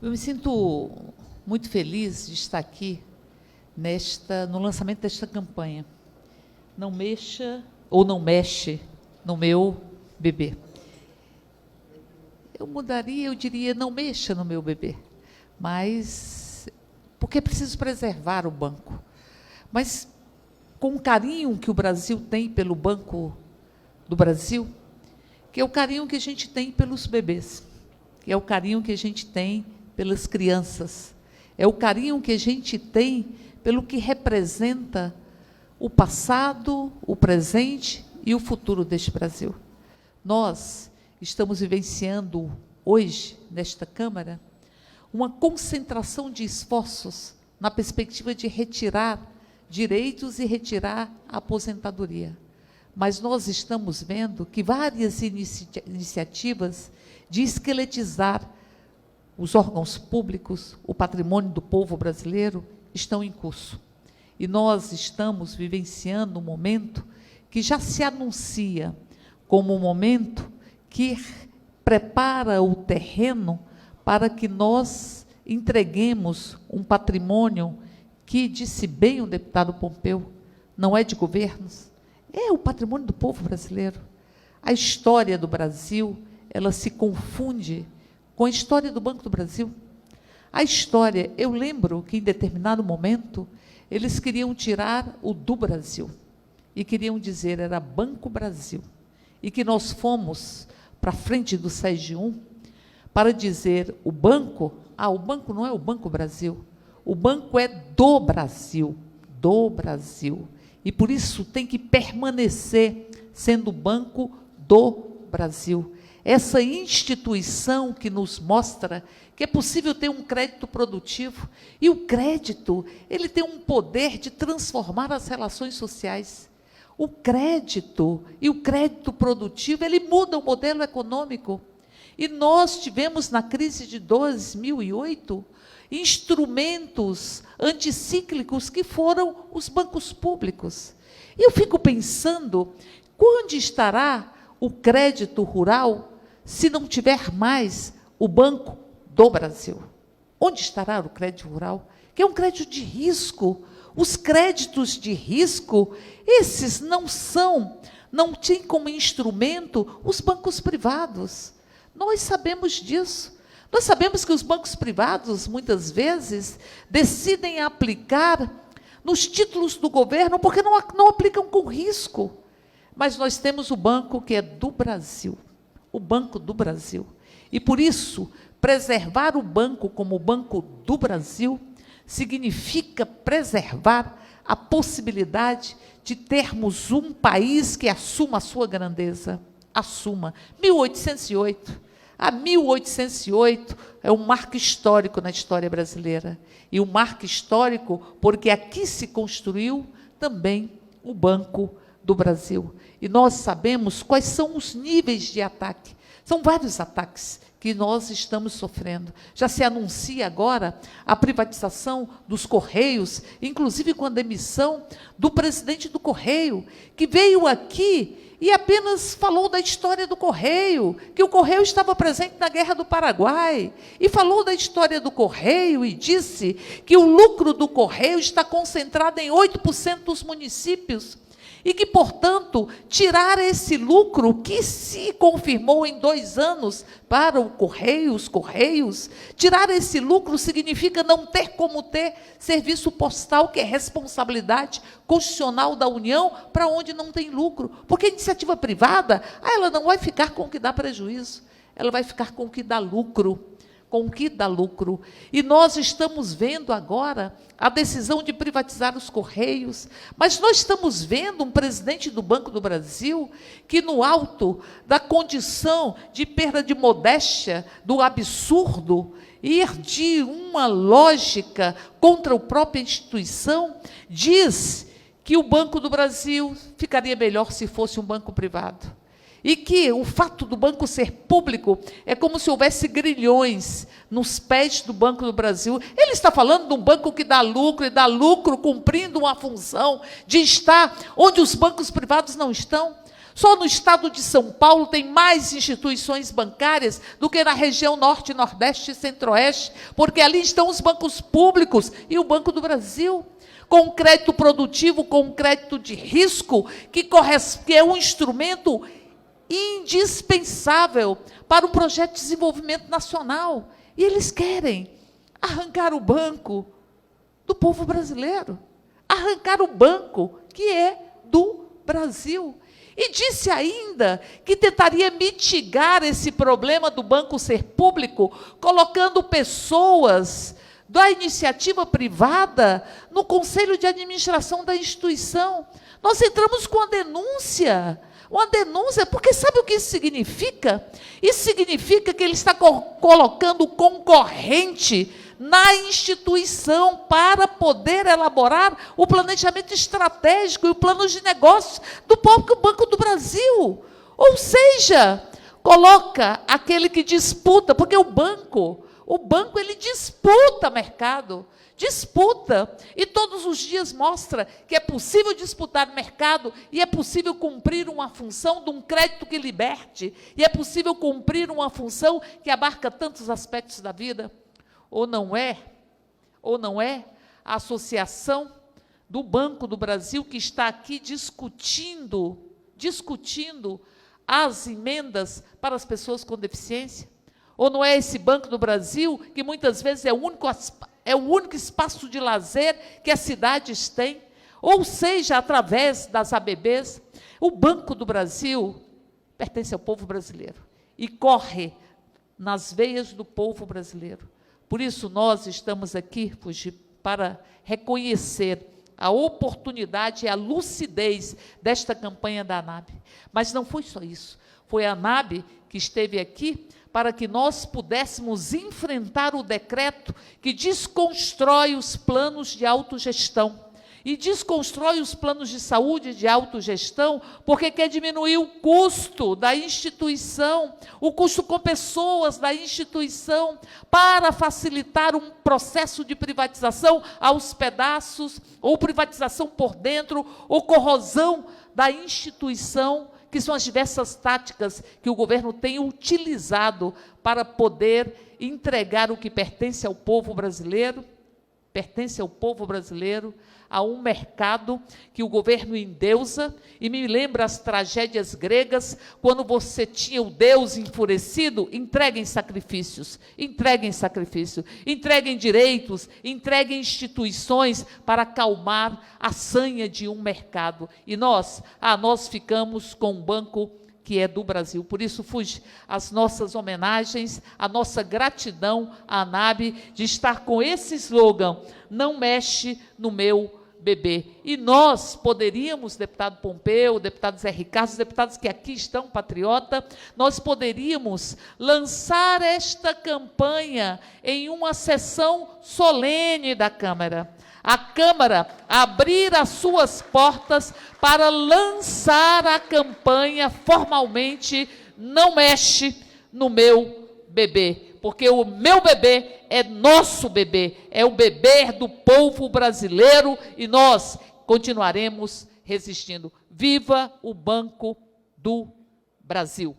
Eu me sinto muito feliz de estar aqui no lançamento desta campanha. Não mexa ou não mexe no meu bebê. Eu mudaria, eu diria, não mexa no meu bebê. Mas, porque é preciso preservar o banco. Mas, com o carinho que o Brasil tem pelo Banco do Brasil, que é o carinho que a gente tem pelos bebês, que é o carinho que a gente tem pelas crianças, é o carinho que a gente tem pelo que representa o passado, o presente e o futuro deste Brasil. Nós estamos vivenciando hoje, nesta Câmara, uma concentração de esforços na perspectiva de retirar direitos e retirar a aposentadoria. Mas nós estamos vendo que várias iniciativas de esqueletizar os órgãos públicos, o patrimônio do povo brasileiro, estão em curso. E nós estamos vivenciando um momento que já se anuncia como um momento que prepara o terreno para que nós entreguemos um patrimônio que, disse bem o deputado Pompeu, não é de governos, é o patrimônio do povo brasileiro. A história do Brasil, ela se confunde com a história do Banco do Brasil. A história, eu lembro que em determinado momento, eles queriam tirar o do Brasil, e queriam dizer, era Banco Brasil, e que nós fomos para a frente do SEG1 para dizer, o banco não é o Banco Brasil, o banco é do Brasil, e por isso tem que permanecer sendo o Banco do Brasil. Essa instituição que nos mostra que é possível ter um crédito produtivo, e o crédito, ele tem um poder de transformar as relações sociais. O crédito e o crédito produtivo, ele muda o modelo econômico. E nós tivemos, na crise de 2008, instrumentos anticíclicos que foram os bancos públicos. E eu fico pensando, onde estará o crédito rural se não tiver mais o Banco do Brasil? Onde estará o crédito rural? Que é um crédito de risco. Os créditos de risco, esses não têm como instrumento os bancos privados. Nós sabemos disso. Nós sabemos que os bancos privados, muitas vezes, decidem aplicar nos títulos do governo porque não aplicam com risco. Mas nós temos o banco que é do Brasil, o Banco do Brasil. E, por isso, preservar o banco como o Banco do Brasil significa preservar a possibilidade de termos um país que assuma a sua grandeza. Assuma. 1808. A 1808 é um marco histórico na história brasileira. E um marco histórico porque aqui se construiu também o Banco do Brasil. E nós sabemos quais são os níveis de ataque. São vários ataques que nós estamos sofrendo. Já se anuncia agora a privatização dos Correios, inclusive com a demissão do presidente do Correio, que veio aqui e apenas falou da história do Correio, que o Correio estava presente na Guerra do Paraguai, e falou da história do Correio e disse que o lucro do Correio está concentrado em 8% dos municípios, e que, portanto, tirar esse lucro, que se confirmou em 2 anos para os Correios, tirar esse lucro significa não ter como ter serviço postal, que é responsabilidade constitucional da União, para onde não tem lucro. Porque a iniciativa privada, ela não vai ficar com o que dá prejuízo, ela vai ficar com o que dá lucro. E nós estamos vendo agora a decisão de privatizar os Correios, mas nós estamos vendo um presidente do Banco do Brasil que, no alto da condição de perda de modéstia, do absurdo, ir de uma lógica contra a própria instituição, diz que o Banco do Brasil ficaria melhor se fosse um banco privado. E que o fato do banco ser público é como se houvesse grilhões nos pés do Banco do Brasil. Ele está falando de um banco que dá lucro, e dá lucro cumprindo uma função de estar onde os bancos privados não estão. Só no estado de São Paulo tem mais instituições bancárias do que na região Norte, Nordeste e Centro-Oeste, porque ali estão os bancos públicos e o Banco do Brasil, com crédito produtivo, com crédito de risco, que é um instrumento indispensável para um projeto de desenvolvimento nacional. E eles querem arrancar o banco do povo brasileiro, arrancar o banco que é do Brasil. E disse ainda que tentaria mitigar esse problema do banco ser público, colocando pessoas da iniciativa privada no conselho de administração da instituição. Nós entramos com uma denúncia, porque sabe o que isso significa? Isso significa que ele está colocando concorrente na instituição para poder elaborar o planejamento estratégico e o plano de negócios do próprio Banco do Brasil. Ou seja, coloca aquele que disputa, porque o banco ele disputa mercado, disputa, e todos os dias mostra que é possível disputar mercado e é possível cumprir uma função de um crédito que liberte, e é possível cumprir uma função que abarca tantos aspectos da vida. Ou não é a associação do Banco do Brasil que está aqui discutindo as emendas para as pessoas com deficiência? Ou não é esse Banco do Brasil que muitas vezes é o único espaço de lazer que as cidades têm? Ou seja, através das ABBs, o Banco do Brasil pertence ao povo brasileiro e corre nas veias do povo brasileiro. Por isso, nós estamos aqui para reconhecer a oportunidade e a lucidez desta campanha da ANAB. Mas não foi só isso. Foi a ANAB que esteve aqui para que nós pudéssemos enfrentar o decreto que desconstrói os planos de autogestão. E desconstrói os planos de saúde de autogestão, porque quer diminuir o custo da instituição, o custo com pessoas da instituição, para facilitar um processo de privatização aos pedaços, ou privatização por dentro, ou corrosão da instituição, que são as diversas táticas que o governo tem utilizado para poder entregar o que pertence ao povo brasileiro, a um mercado que o governo endeusa, e me lembra as tragédias gregas, quando você tinha o Deus enfurecido, entreguem sacrifícios, entreguem direitos, entreguem instituições para acalmar a sanha de um mercado. E nós ficamos com um banco que é do Brasil. Por isso, as nossas homenagens, a nossa gratidão à ANAB de estar com esse slogan, não mexe no meu bebê. E nós poderíamos, deputado Pompeu, deputado Zé Ricardo, os deputados que aqui estão, patriota, nós poderíamos lançar esta campanha em uma sessão solene da Câmara. A Câmara abrir as suas portas para lançar a campanha formalmente, não mexe no meu bebê, porque o meu bebê é nosso bebê, é o bebê do povo brasileiro, e nós continuaremos resistindo. Viva o Banco do Brasil!